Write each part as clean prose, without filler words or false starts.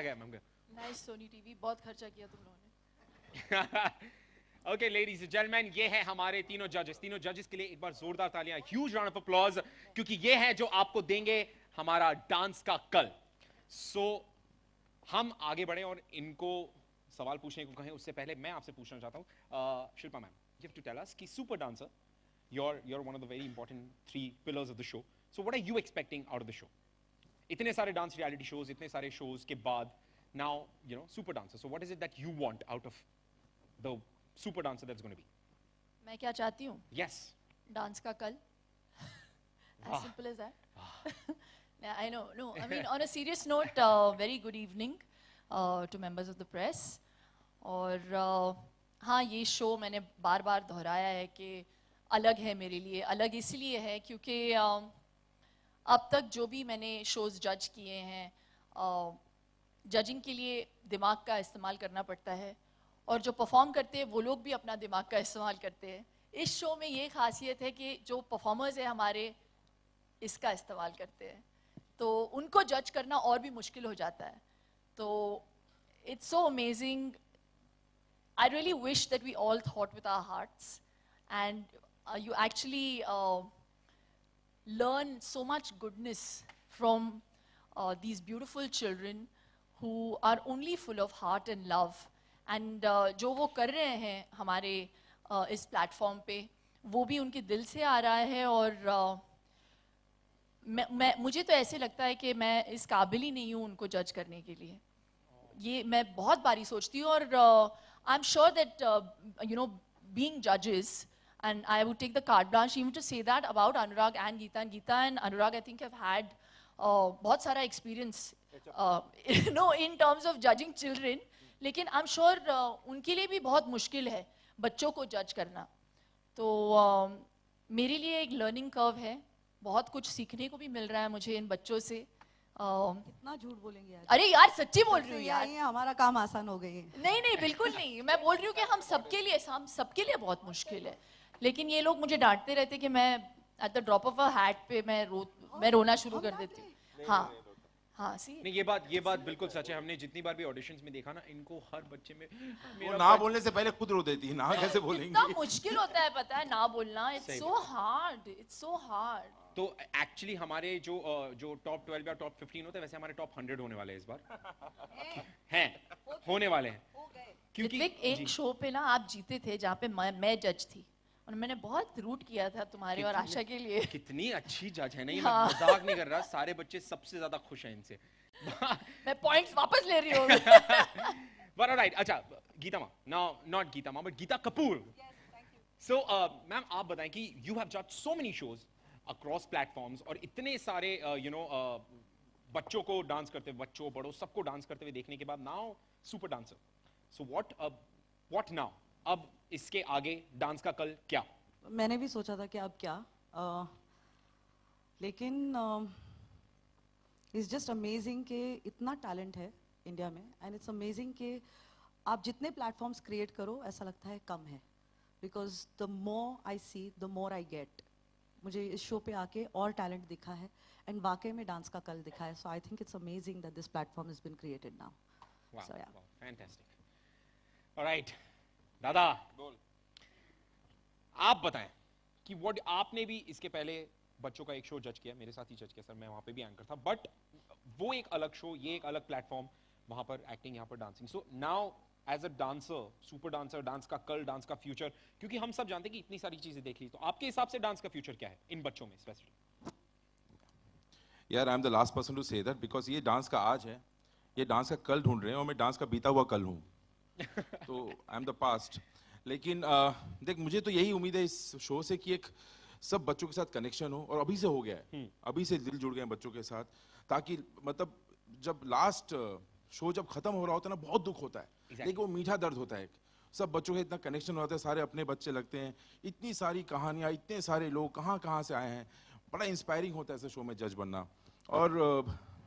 गया ma'am? Nice Sony TV, बहुत खर्चा किया तुम लोगों ने। Okay, ladies and gentlemen, ये है हमारे तीनों जजेस के लिए एक बार जोरदार तालियां, ह्यूज राउंड ऑफ अप्लॉज, क्योंकि ये है जो आपको देंगे हमारा डांस का कल। सो हम आगे बढ़े और इनको सवाल पूछने को कहें उससे पहले मैं आपसे पूछना चाहता हूं, Shilpa ma'am, you have to tell us कि super dancer, you're one of the very important 3 pillars of the show. So what are you expecting out of the show? इतने सारे डांस रियलिटी शोज, इतने सारे शोज के बाद, now you know super dancer. So what is it that you want out of the super dancer that's going to be? मैं क्या चाहती हूँ? Yes. डांस का कल. As simple as that. Yeah, I know. No, I mean on a serious note, very good evening to members of the press. और हाँ, ये show मैंने बार-बार दोहराया है कि अलग है मेरे लिए। अलग इसलिए है क्योंकि अब तक जो भी मैंने शोज जज किए हैं, जजिंग के लिए दिमाग का इस्तेमाल करना पड़ता है, और जो परफॉर्म करते हैं वो लोग भी अपना दिमाग का इस्तेमाल करते हैं। इस शो में ये खासियत है कि जो परफॉर्मर्स हैं हमारे, इसका इस्तेमाल करते हैं, तो उनको जज करना और भी मुश्किल हो जाता है। तो it's so amazing. I really wish that we all thought with our hearts, and you actually learn so much goodness from these beautiful children who are only full of heart and love. And जो वो कर रहे हैं हमारे इस platform पे, वो भी उनके दिल से आ रहा है, और मुझे तो ऐसे लगता है कि मैं इस काबिल ही नहीं हूँ उनको जज करने के लिए। ये मैं बहुत बारी सोचती हूँ, और I'm sure that you know, being judges, and I would take the carte blanche even to say that about Anurag and Geeta and Anurag, I think have had बहुत सारा experience you know, in terms of judging children. लेकिन I'm sure उनके लिए भी बहुत मुश्किल है बच्चों को जज करना। तो मेरे लिए एक learning curve है, बहुत कुछ सीखने को भी मिल रहा है मुझे इन बच्चों से। कितना झूठ बोलेंगे यार। अरे यार, सच्ची बोल रही हूँ यार। हमारा काम आसान हो गई है। नहीं नहीं, बिल्कुल नहीं, मैं बोल रही हूँ कि हम सबके लिए बहुत मुश्किल है। लेकिन ये लोग मुझे डांटते रहते कि मैं at the drop of a hat पे मैं रोना शुरू कर देती हूँ। हाँ हाँ, सी नहीं, ये बात बिल्कुल सच है। हमने जितनी बार भी ऑडिशंस में देखा ना, इनको हर बच्चे में वो ना बोलने से पहले खुद रो देती है, ना कैसे बोलेंगी। इतना मुश्किल होता है, पता है, ना बोलना। It's so hard. तो एक्चुअली हमारे जो टॉप 12 या टॉप 15 होते हैं, वैसे हमारे टॉप 100 होने वाले हैं इस बार। हैं, होने वाले हैं। क्योंकि एक शो पे ना आप जीते थे जहाँ पे मैं जज थी, और मैंने बहुत रूट किया था तुम्हारे और आशा के लिए। कितनी अच्छी जज है। नहीं, मैं मजाक नहीं कर रहा, सारे बच्चे सबसे ज्यादा खुश हैं इनसे। मैं पॉइंट्स वापस ले रही हूँ। But alright, अच्छा, गीता माँ, not गीता माँ, but Geeta Kapoor. So ma'am, आप बताएं कि you have judged so many shows across platforms, और इतने सारे बच्चों को डांस करते, बच्चों बड़ों सबको डांस करते हुए देखने के बाद, now super dancer. So what now? अब इसके आगे डांस का कल क्या? मैंने भी सोचा था कि अब क्या, लेकिन इट्स जस्ट अमेजिंग कि इतना टैलेंट है इंडिया में, एंड इट्स अमेजिंग कि आप जितने प्लेटफॉर्म्स क्रिएट करो ऐसा लगता है कम है, because the more I see the more I get. मुझे इस शो पे आके और टैलेंट दिखा है, एंड वाकई में डांस का कल दिखा है। So I think it's amazing that this platform has been created now. Wow, fantastic. Alright, दादा, आप बताएं कि what आपने भी इसके पहले बच्चों का एक शो जज किया, मेरे साथ ही जज किया सर, मैं वहां पे भी एंकर था, बट वो एक अलग शो, ये एक अलग प्लेटफॉर्म, वहां पर एक्टिंग, यहाँ पर dancing. So now as a dancer, super dancer, dance का कल, डांस का फ्यूचर, क्योंकि हम सब जानते हैं कि इतनी सारी चीजें देख ली, तो आपके हिसाब से डांस का फ्यूचर क्या है इन बच्चों में स्पेसिफिकली? यार, I am the last person to say that, because ये डांस का आज है, ये डांस का कल ढूंढ रहे हैं, और मैं डांस का बीता हुआ कल हूँ। तो आई एम द पास्ट। लेकिन देख, मुझे तो यही उम्मीद है इस शो से कि एक सब बच्चों के साथ कनेक्शन हो, और अभी से हो गया है, अभी से दिल जुड़ गए हैं बच्चों के साथ, ताकि मतलब जब लास्ट शो जब खत्म हो रहा होता है ना, बहुत दुख होता है, लेकिन वो मीठा दर्द होता है। सब बच्चों के इतना कनेक्शन होता है, सारे अपने बच्चे लगते हैं, इतनी सारी कहानियाँ, इतने सारे लोग कहाँ कहाँ से आए हैं, बड़ा इंस्पायरिंग होता है ऐसे शो में जज बनना। और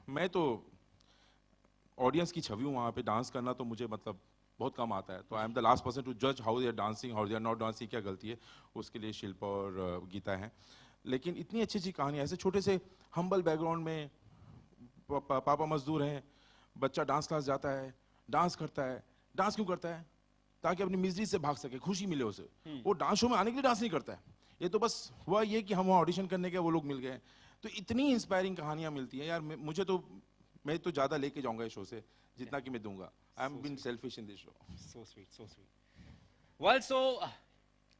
मैं तो ऑडियंस की छवि हूँ, वहाँ पे डांस करना तो मुझे मतलब बहुत कम आता है। तो I am the last person to जज how they are dancing, how they are not dancing, क्या गलती है, उसके लिए शिल्पा और गीता हैं। लेकिन इतनी अच्छी अच्छी कहानियाँ, ऐसे छोटे से हम्बल बैकग्राउंड में पापा मजदूर हैं, बच्चा डांस क्लास जाता है, डांस करता है, डांस क्यों करता है? ताकि अपनी मिजरी से भाग सके, खुशी मिले उसे। वो डांस शो में आने के लिए डांस नहीं करता है। ये तो बस हुआ ये कि हम वहाँ ऑडिशन करने के वो लोग मिल गए। तो इतनी इंस्पायरिंग कहानियां मिलती हैं यार, मुझे तो, मैं तो ज्यादा लेके जाऊंगा इस शो से जितना कि मैं दूंगा। I am been selfish in this show. So sweet, so sweet. Well, so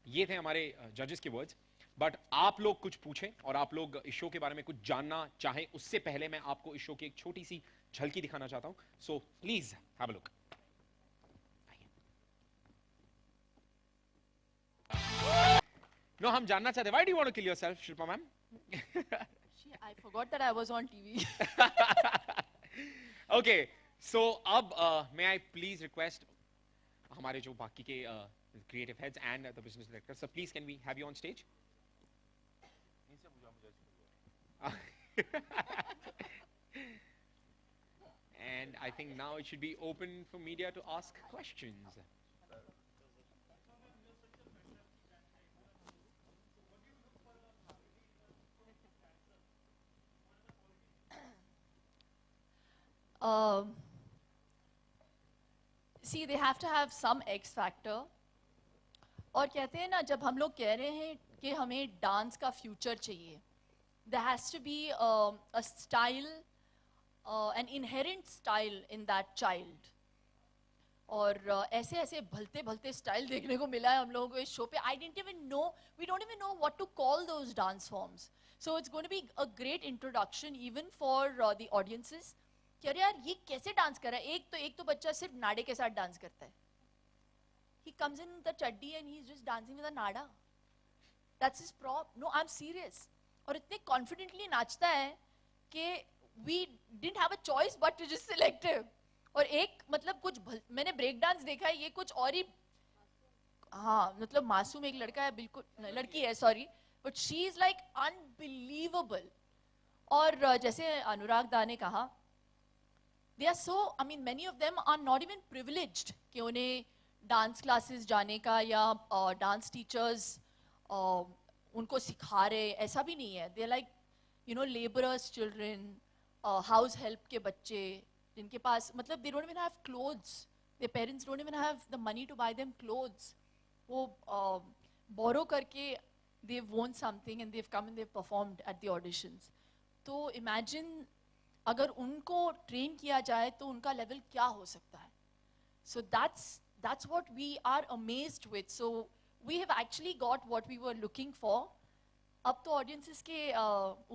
ये थे हमारे जजेस के वर्ड्स, बट आप लोग कुछ पूछें और आप लोग इस शो के बारे में कुछ जानना चाहें, उससे पहले मैं आपको इस शो की एक छोटी सी झलकी दिखाना चाहता हूं। So please have a look. No, हम जानना चाहते, why do you want to kill yourself, Shilpa ma'am? I forgot that I was on TV. Okay, so अब मे आई प्लीज रिक्वेस्ट हमारे जो बाकी के creative heads and the business director, so please can we have you on stage? And I think now it should be open for media to ask questions. See, they have to have some X factor. और कहते हैं ना, जब हम लोग कह रहे हैं कि हमें डांस का फ्यूचर चाहिए, there has to be a style, an inherent style in that child. और ऐसे ऐसे भलते भलते स्टाइल देखने को मिला है हम लोगों को इस शो पे. I didn't even know, we don't even know what to call those dance forms. So it's going to be a great introduction even for the audiences. कि अरे यार, ये कैसे डांस कर रहा है? एक तो बच्चा सिर्फ नाड़े के साथ डांस करता है. He comes in the chaddi and he's just dancing with a nada. That's his prop. No, I'm serious. और इतने confidently नाचता है कि we didn't have a choice but to just select him. और एक मतलब कुछ मैंने ब्रेक डांस देखा है, ये कुछ और ही, हाँ मतलब मासूम एक लड़का है, बिल्कुल लड़की है sorry, but she is like unbelievable. और जैसे अनुराग दा ने कहा, they are so, I mean many of them are not even privileged कि उन्हें डांस क्लासेस जाने का या डांस टीचर्स उनको सिखा रहे, ऐसा भी नहीं है. they are like you know laborers children, house help के बच्चे जिनके पास मतलब they don't even have clothes, their parents don't even have the money to buy them clothes. वो borrow करके they've won something and they've come and they've performed at the auditions. तो imagine अगर उनको train किया जाए तो उनका level क्या हो सकता है. So that's what we are amazed with. So we have actually got what we were looking for. अब तो ऑडियंसेस के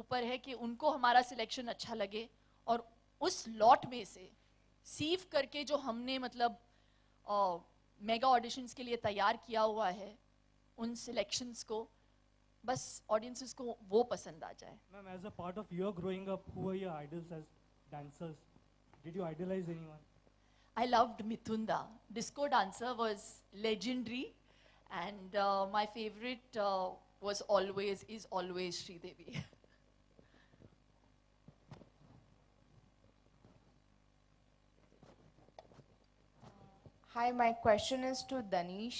ऊपर है कि उनको हमारा सिलेक्शन अच्छा लगे, और उस लॉट में से सीव करके जो हमने मतलब मेगा ऑडिशंस के लिए तैयार किया हुआ है, उन सिलेक्शंस को बस ऑडियंसेस को वो पसंद आ जाए. Ma'am, as a part of your growing up, who were your idols as dancers? Did you idolize anyone? I loved Mithunda. Disco dancer was legendary, and my favorite is always Sridevi. Hi, my question is to Danish.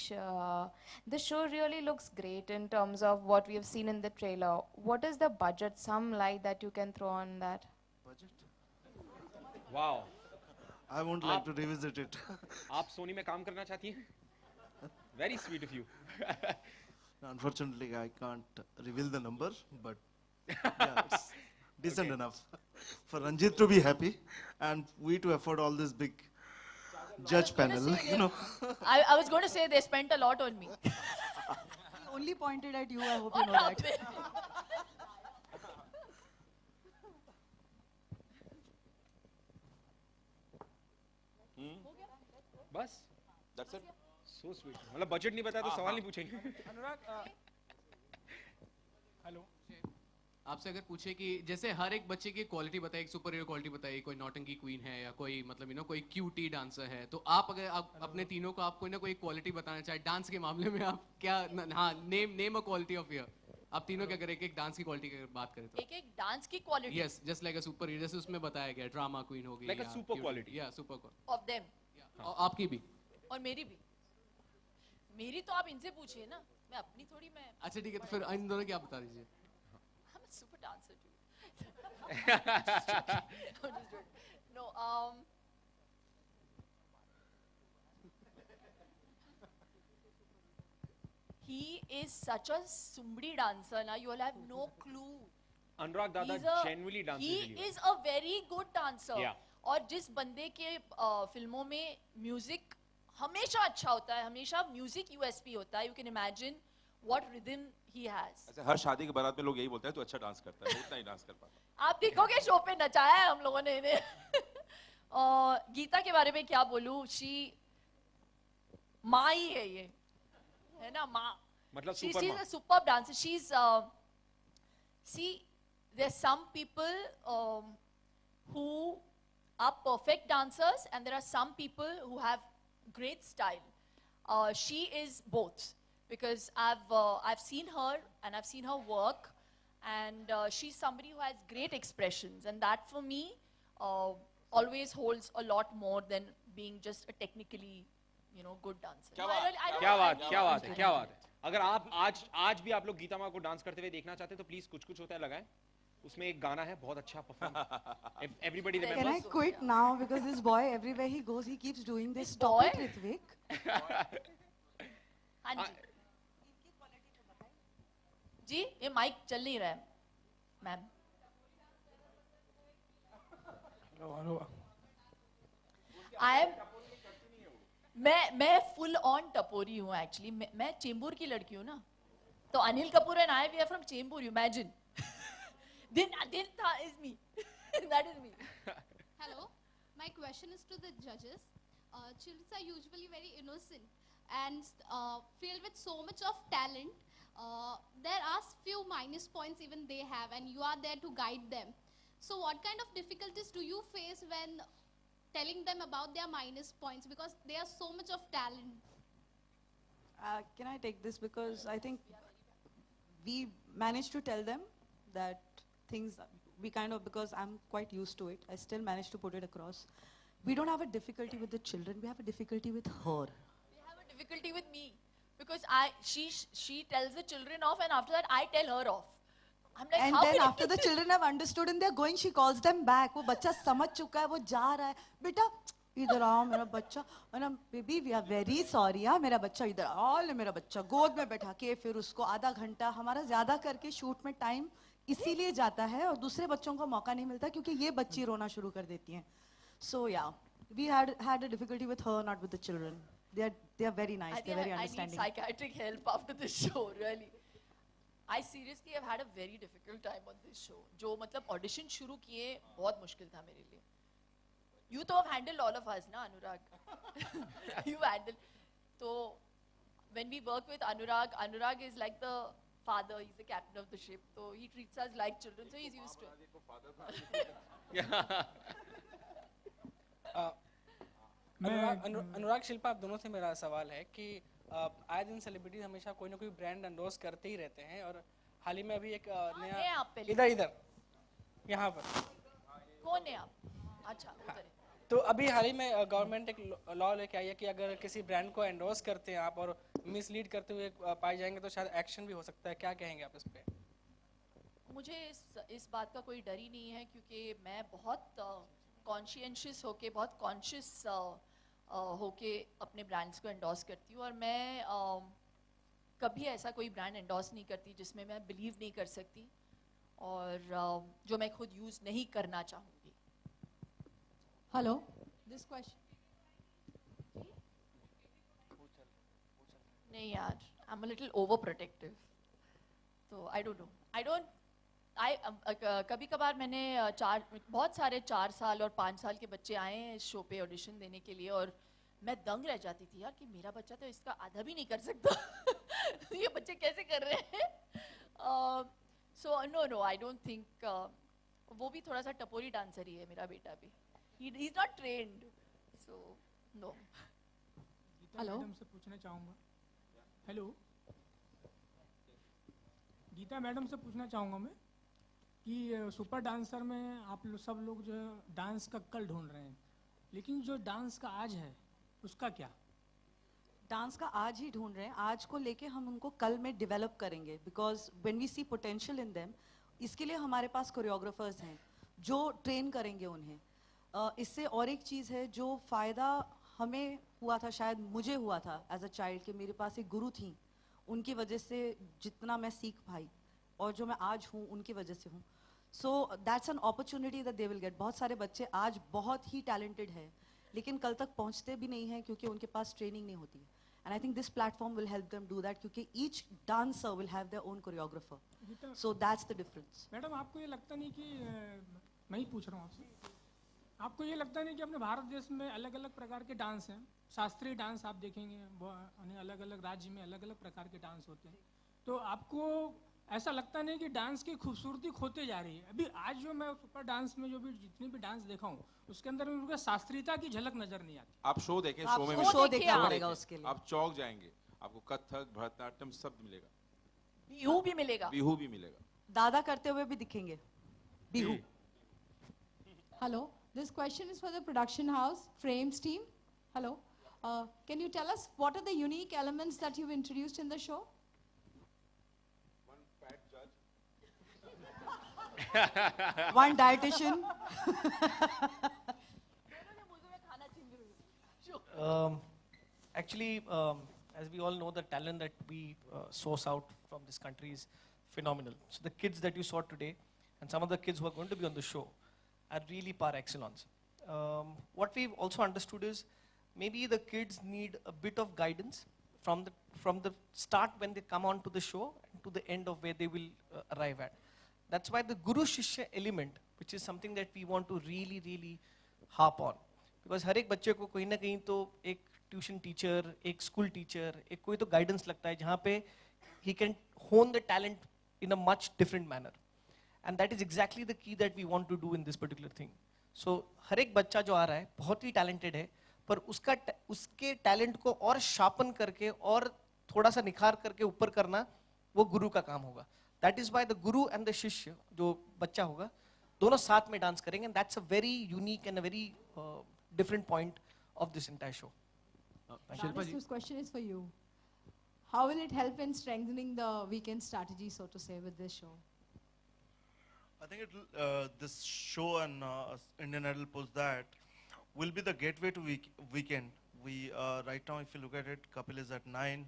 The show really looks great in terms of what we have seen in the trailer. What is the budget? Some light that you can throw on that? Wow. I won't like to revisit it. आप सोनी में काम करना चाहती हैं? Very sweet of you. Unfortunately, I can't reveal the number, but yeah, it's decent Okay. enough for Ranjit to be happy and we to afford all this big judge panel. You know, I was going to say they spent a lot on me. He only pointed at you. I hope you know that. बस That's it. so sweet. मतलब budget नहीं बताया तो सवाल नहीं पूछेंगे. अनुराग, hello, आपसे अगर पूछे कि जैसे हर एक बच्चे की क्वालिटी बताए, एक सुपर हीरो क्वालिटी बताई, कोई नौटंकी क्वीन है या कोई मतलब कोई क्यूटी डांसर है, तो आप अगर आप अपने तीनों को आप कोई ना कोई क्वालिटी बताना चाहे डांस के मामले में, आप क्या हाँ name a quality of your, आप तीनों क्या करें, एक डांस की क्वालिटी की बात करें तो? एक डांस की quality yes, just like a super hero, जैसे उसमें बताया गया ड्रामा क्वीन होगी, Like a super quality. या सुपर ऑफ देम, आपकी भी. और मेरी भी. मेरी तो आप इनसे पूछिए ना, मैं अपनी थोड़ी, मैं अच्छा ठीक है, तो फिर इन दोनों की आप बता दीजिए. I'm a super dancer too. I'm just joking. No, he is such a sumbri dancer. Now you will have no clue. Anurag Dada He's a- genuinely dances he really well. is a very good dancer. Yeah. और जिस बंदे के फिल्मों में music हमेशा अच्छा होता है, हमेशा म्यूजिक यूएसपी होता है. You can imagine what rhythm he has. ऐसे हर शादी के बारात में लोग यही बोलते हैं तो अच्छा डांस करता है, वो उतना ही डांस कर पाता। आप देखोगे शो पे नचाया है हम लोगों ने इन्हें. गीता के बारे में क्या बोलूं? शी माँ ही है ये, है ना माँ. मतलब She's super a superb dancer. She's see, there's some people who are perfect dancers, and there are some people who have great style. She is both, because I've seen her and I've seen her work, and she's somebody who has great expressions, and that for me always holds a lot more than being just a technically, good dancer. क्या No, I बात- really- I don't- क्या I बात really क्या don't बात है think क्या बात है. अगर आप आज भी आप लोग गीता माँ को डांस करते हुए देखना चाहते हैं तो प्लीज कुछ कुछ होता है लगाएं. उसमें एक गाना है बहुत अच्छा perform. Everybody Can Can I remembers. quit now? Because this boy, everywhere he goes, he keeps doing this. This Stop boy? it, Ritvik. हाँ जी. जी ये माइक चल नहीं रहा है मैम. आई एम मैं फुल ऑन टपोरी हूँ एक्चुअली. मैं चेंबूर की लड़की हूँ ना, तो Anil Kapoor and I we are from Chembur. Imagine दिन था is me. That is me. Hello, my question is to the judges. Children are usually very innocent and filled with so much of talent. There are few minus points even they have, and you are there to guide them. So what kind of difficulties do you face when telling them about their minus points, because they are so much of talent? Can I take this? Because I think we managed to tell them that things, because I'm quite used to it, I still managed to put it across. We don't have a difficulty with the children, we have a difficulty with her. They have a difficulty with me because she tells the children off, and after that I tell her off. I'm like, And how then can after the children have understood and they're going, she calls them back. वो बच्चा समझ चुका है, वो जा रहा है. बेटा इधर आओ मेरा बच्चा. और हम baby we are very sorry यार, मेरा बच्चा इधर आओ. ले मेरा बच्चा गोद में बैठा के फिर उसको आधा घंटा हमारा ज्यादा करके शूट में टाइम इसीलिए जाता है, और दूसरे बच्चों को मौका नहीं मिलता क्योंकि ये बच्ची रोना शुरू कर देती हैं. So yeah, we had a difficulty with her, not with the children. They are very nice. I They're think very I need understanding. psychiatric help after this show, really. I seriously have had a very difficult time on this show. जो मतलब audition शुरू किए बहुत मुश्किल था मेरे लिए. You तो have handled all of us ना अनुराग. You handled. तो when we work with Anurag is like the father. He's the captain of the ship. So he treats us like children. So he's used to it. अनुराग शिल्पा, आप दोनों से मेरा सवाल है कि आए दिन सेलिब्रिटीज हमेशा कोई ना कोई ब्रांड एंडोर्स करते ही रहते हैं, और हाल ही में अभी एक है नया आप पहले? इधर यहाँ पर कौन है आप? अच्छा उधर है. तो अभी हाल ही में गवर्नमेंट एक लॉ लेके आई है कि अगर किसी ब्रांड को एंडोर्स करते हैं आप और मिसलीड करते हुए पाए जाएंगे तो शायद एक्शन भी हो सकता है. क्या कहेंगे आप इस पे? मुझे इस बात का कोई डर ही नहीं है, क्योंकि मैं बहुत कॉन्शियस होके, बहुत कॉन्शियस होके अपने ब्रांड्स को एंडोर्स करती हूँ. और मैं कभी ऐसा कोई ब्रांड एंडोर्स नहीं करती जिसमें मैं बिलीव नहीं कर सकती और जो मैं खुद यूज़ नहीं करना चाहूँगी. Hello. दिस क्वेश्चन नहीं यार, I am a little over protective. तो आई डोंट नो. कभी कभार मैंने बहुत सारे 4 साल और 5 साल के बच्चे आए हैं इस शो पे ऑडिशन देने के लिए, और मैं दंग रह जाती थी यार कि मेरा बच्चा तो इसका आधा भी नहीं कर सकता. ये बच्चे कैसे कर रहे हैं? So no I don't think. वो भी थोड़ा सा टपोरी डांसर ही है मेरा बेटा भी. He is not trained, so no. Hello, madam से पूछना चाहूँगा. हेलो, गीता मैडम से पूछना चाहूँगा मैं कि सुपर डांसर में आप लोग सब लोग जो है डांस का कल ढूंढ रहे हैं, लेकिन जो डांस का आज है उसका क्या? डांस का आज ही ढूंढ रहे हैं. आज को लेके हम उनको कल में डेवलप करेंगे, because when we see potential in them, इसके लिए हमारे पास कोरियोग्राफर्स हैं जो ट्रेन करेंगे उन्हें. इससे और एक चीज़ है जो फ़ायदा हमें हुआ था, शायद मुझे हुआ था एज अ चाइल्ड, कि मेरे पास एक गुरु थी. उनकी वजह से जितना मैं सीख पाई और जो मैं आज हूँ उनकी वजह से हूँ. So that's an opportunity that they will get. बहुत सारे बच्चे आज बहुत ही टैलेंटेड हैं लेकिन कल तक पहुँचते भी नहीं हैं क्योंकि उनके पास ट्रेनिंग नहीं होती है. And I think this platform will help them do that क्योंकि each dancer will have their own choreographer. So that's the difference. Madam आपको ये लगता नहीं कि मैं ही पूछ रहा हूँ आपसे, आपको ये लगता नहीं कि अपने भारत देश में अलग अलग प्रकार के डांस हैं? शास्त्रीय डांस आप देखेंगे अलग अलग राज्य में अलग अलग प्रकार के डांस होते हैं, तो आपको ऐसा लगता नहीं कि डांस की खूबसूरती खोते जा रही है? अभी आज जो मैं सुपर डांस में जो भी जितनी भी डांस देखा हूँ उसके अंदर उनका शास्त्रीयता की झलक नजर नहीं आती. आप शो देखें, आप शो में शो देखना पड़ेगा उसके लिए. आप चौक जाएंगे, आपको कथक, भरतनाट्यम सब मिलेगा, बिहू भी मिलेगा, बिहू भी मिलेगा. दादा करते हुए भी दिखेंगे Bihu. Hello, this question is for the production house, Frames team. Hello, can you tell us what are the unique elements that you've introduced in the show? One fat judge. One dietitian. Actually, as we all know, the talent that we source out from this country is phenomenal. So the kids that you saw today, and some of the kids who are going to be on the show, are really par excellence. What we've also understood is maybe the kids need a bit of guidance from the start when they come on to the show to the end of where they will arrive at. That's why the Guru Shishya element, which is something that we want to really harp on. Because हर एक बच्चे को कहीं ना कहीं तो एक tuition teacher, एक school teacher, एक कोई तो गाइडेंस लगता है जहाँ पे he can hone the talent in a much different manner. And that is exactly the key that we want to do in this particular thing. So हर एक बच्चा जो आ रहा है बहुत ही talented है, पर उसके talent को और sharpen करके और थोड़ा सा निखार करके ऊपर करना वो गुरु का काम होगा. That is why the guru and the shishya, जो बच्चा होगा, दोनों साथ में डांस करेंगे, and that's a very unique and a very different point of this entire show. Shilpa ji. This question is for you. How will it help in strengthening the weekend strategy, so to say, with this show? I think this show and Indian Idol post that will be the gateway to weekend. We right now, if you look at it, Kapil is at 9.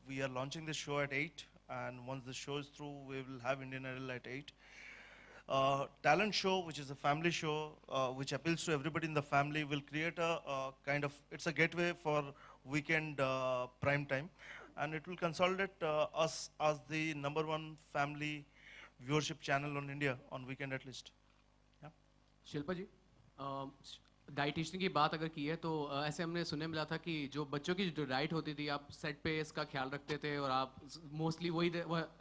We are launching the show at 8, and once the show is through, we will have Indian Idol at 8. Talent show, which is a family show, which appeals to everybody in the family, will create a kind of, it's a gateway for weekend prime time, and it will consolidate us as the #1 family viewership channel on India on weekend at least. Yeah. Shilpa ji, dietitian की बात अगर की है तो ऐसे हमने सुनने मिला था कि जो बच्चों की जो डाइट होती थी आप सेट पे इसका ख्याल रखते थे और आप मोस्टली वही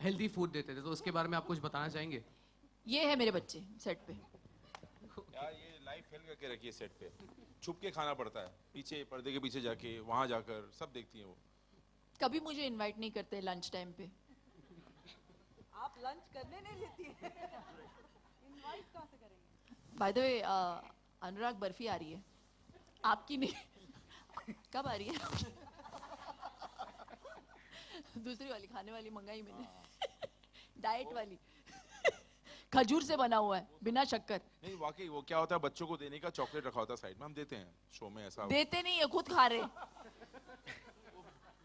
हेल्दी फूड देते थे, तो उसके बारे में आप कुछ बताना चाहेंगे? ये है मेरे बच्चे सेट पे. यार ये लाइव फेल करके रखिए सेट पे, छुप के खाना पड़ता है, पीछे पर्दे के पीछे जाके, वहां जाकर सब देखती हैं वो. कभी मुझे इनवाइट नहीं करते लंच टाइम पे. आप लंच करने नहीं देती है, इनवाइट कहाँ से करेंगे? बाय द वे अनुराग बर्फी आ रही है, आपकी नहीं. कब आ रही है? दूसरी वाली खाने वाली मंगाई मैंने, डाइट वाली, खजूर से बना हुआ है बिना शक्कर. नहीं वाकई वो क्या होता है, बच्चों को देने का चॉकलेट रखा होता है साइड में, हम देते हैं शो में. ऐसा देते नहीं है, खुद खा रहे.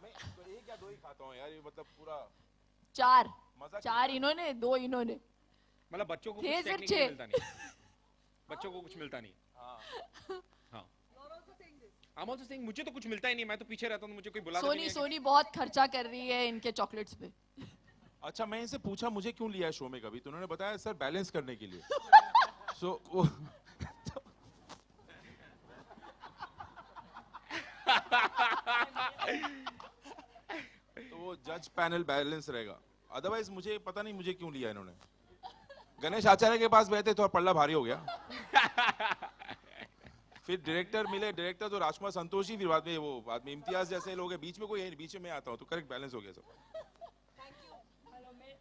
मैं तो एक या दो ही खाता हूँ यार, ये मतलब पूरा चार इन्होंने, 2 इन्होंने. मतलब बच्चों को थे कुछ सिर्फ टेक्निकल मिलता नहीं, बच्चों को कुछ मिलता नहीं. हाँ. I'm also saying मुझे तो कुछ मिलता ही नहीं, मैं तो पीछे रहता हूँ, मुझे कोई बुलाता नहीं है. सोनी बहुत खर्चा कर रही है इनके चॉकलेट्स पे. अच्छा मैं इनसे पूछा मुझे क्यों लिया है शो में कभी, तो उन्होंने बताया सर बैलेंस करने के लिए. सो वो तो वो जज पैनल बैलेंस रहेगा, अदरवाइज मुझे पता नहीं मुझे क्यों लिया इन्होंने. गणेश आचार्य के पास बैठे तो पल्ला भारी हो गया. फिर डायरेक्टर मिले, डायरेक्टर तो राजकुमार संतोषी, फिर बाद में वो आदमी इम्तियाज जैसे लोग हैं, बीच में कोई बीच में आता हूँ तो करेक्ट बैलेंस हो गया सब.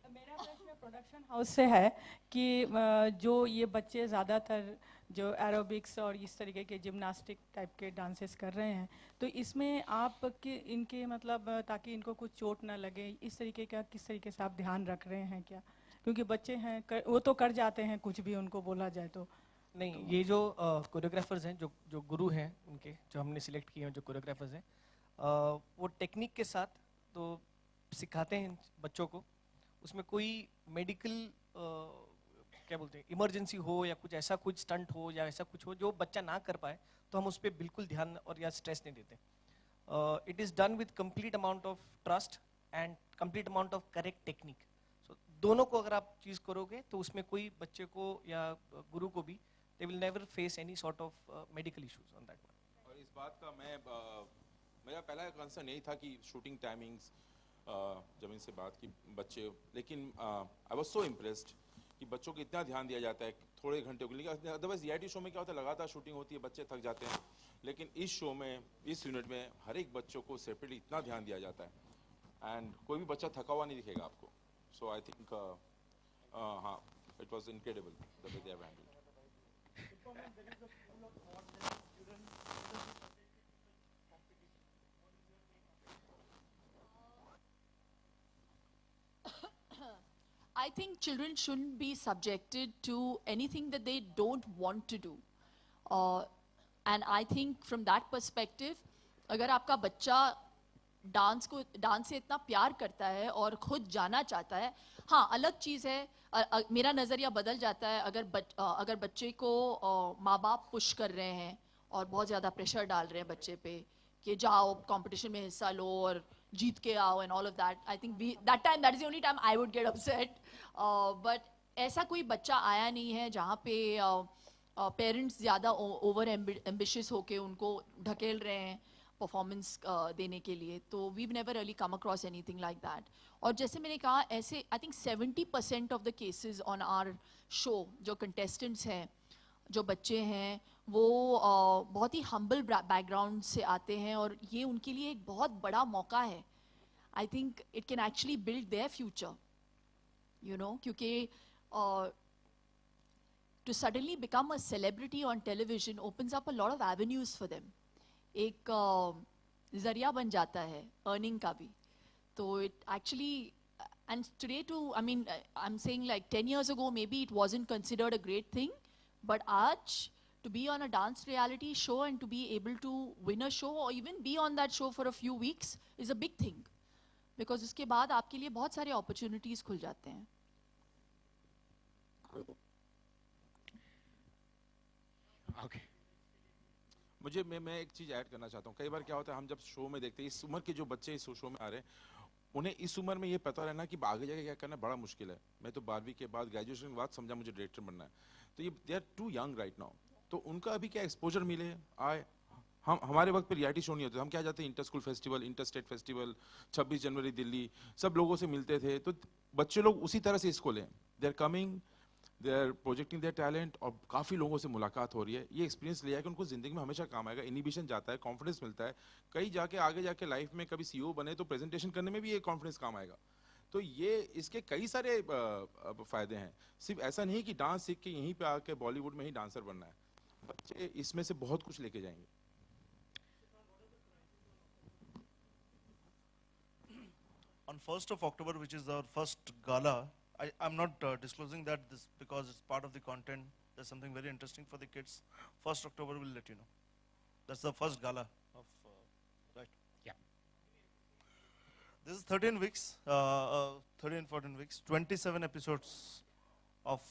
मेरा प्रश्न प्रोडक्शन हाउस से है कि जो ये बच्चे ज़्यादातर जो एरोबिक्स और इस तरीके के जिम्नास्टिक टाइप के डांसेस कर रहे हैं, तो इसमें आप कि इनके मतलब ताकि इनको कुछ चोट ना लगे, इस तरीके का किस तरीके से आप ध्यान रख रहे हैं क्या? क्योंकि बच्चे हैं वो तो कर जाते हैं कुछ भी उनको बोला जाए तो. नहीं, ये जो कोरियोग्राफर्स हैं, जो गुरु हैं उनके, जो हमने सिलेक्ट किए हैं जो कोरियोग्राफर्स हैं, वो टेक्निक के साथ तो सिखाते हैं बच्चों को, उसमें कोई मेडिकल क्या बोलते हैं इमरजेंसी हो या कुछ ऐसा कुछ स्टंट हो या ऐसा कुछ हो जो बच्चा ना कर पाए, तो हम उस पर बिल्कुल ध्यान और या स्ट्रेस नहीं देते. It is done with complete amount of trust and complete amount of correct technique. So दोनों को अगर आप चीज़ करोगे तो उसमें कोई बच्चे को या गुरु को भी they will never face any sort of medical issues on that one. और इस बात का मेरा पहला कंसर्न यही था कि शूटिंग टाइमिंग्स जब इनसे बात की बच्चे, लेकिन आई वाज सो इम्प्रेस्ड कि बच्चों को इतना ध्यान दिया जाता है थोड़े घंटे के लिए. अदरवाइज रियलिटी शो में क्या होता है, लगातार शूटिंग होती है, बच्चे थक जाते हैं, लेकिन इस शो में, इस यूनिट में हर एक बच्चों को सेपरेटली इतना ध्यान दिया जाता है एंड कोई भी बच्चा थका हुआ नहीं दिखेगा आपको. सो आई थिंक हाँ, it was incredible the way they have handled. I think children shouldn't be subjected to anything that they don't want to do. And I think from that perspective, अगर आपका बच्चा डांस से इतना प्यार करता है और खुद जाना चाहता है, हाँ अलग चीज़ है, मेरा नज़रिया बदल जाता है अगर बच्चे को माँ बाप पुश कर रहे हैं और बहुत ज़्यादा प्रेशर डाल रहे हैं बच्चे पे कि जाओ कंपटीशन में हिस्सा लो और जीत के आओ and all of that. I think that is the only time I would get upset. But ऐसा कोई बच्चा आया नहीं है जहाँ पे पेरेंट्स ज़्यादा ओवर एम्बिशियस होके उनको ढकेल रहे हैं परफॉर्मेंस देने के लिए. तो we never really come across anything like that. और जैसे मैंने कहा, ऐसे I think 70% of the cases on our show जो कंटेस्टेंट्स हैं, जो बच्चे हैं, वो बहुत ही हम्बल बैकग्राउंड से आते हैं और ये उनके लिए एक बहुत बड़ा मौका है. I think it can actually build their future, you know, क्योंकि to suddenly become a celebrity on television opens up a lot of avenues for them. एक ज़रिया बन जाता है earning का भी. तो it actually, and today too, I mean, I'm saying like 10 years ago maybe it wasn't considered a great thing, but आज to be on a dance reality show and to be able to win a show or even be on that show for a few weeks is a big thing, because उसके बाद आपके लिए बहुत सारे opportunities खुल जाते हैं. Okay. मैं एक चीज़ ऐड करना चाहता हूँ. कई बार क्या होता है, हम जब शो में देखते हैं इस उम्र के जो बच्चे इस शो में आ रहे हैं, उन्हें इस उम्र में ये पता रहना कि आगे जाके क्या करना बड़ा मुश्किल है. मैं तो 12वीं के बाद, ग्रेजुएशन के बाद समझा मुझे डायरेक्टर बनना है. तो ये they are too young right now. तो उनका अभी क्या एक्सपोजर मिले आए. हमारे वक्त पे रियलिटी शो नहीं होते. हम क्या जाते हैं, inter school festival, inter state festival, 26 जनवरी दिल्ली, सब लोगों से मिलते थे. तो बच्चे लोग उसी तरह से इसको लें. They are coming, they are projecting their talent, और काफ़ी लोगों से मुलाकात हो रही है. ये एक्सपीरियंस लिया कि उनको ज़िंदगी में हमेशा काम आएगा. इनिबिशन जाता है, कॉन्फिडेंस मिलता है. कहीं जाके आगे जाके लाइफ में कभी CEO बने तो प्रेजेंटेशन करने में भी ये कॉन्फिडेंस काम आएगा. तो ये इसके कई सारे फ़ायदे हैं. सिर्फ ऐसा नहीं कि डांस सीख के यहीं पे आके बॉलीवुड में ही डांसर बनना है. बच्चे इसमें से बहुत कुछ लेके जाएंगे. On 1st of October, which is our first gala, I'm not disclosing that this because it's part of the content. There's something very interesting for the kids. 1st October, we'll let you know. That's the first gala of, right? Yeah. This is 13 weeks, 13, 14 weeks, 27 episodes of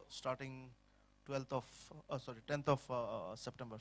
starting 10th of September.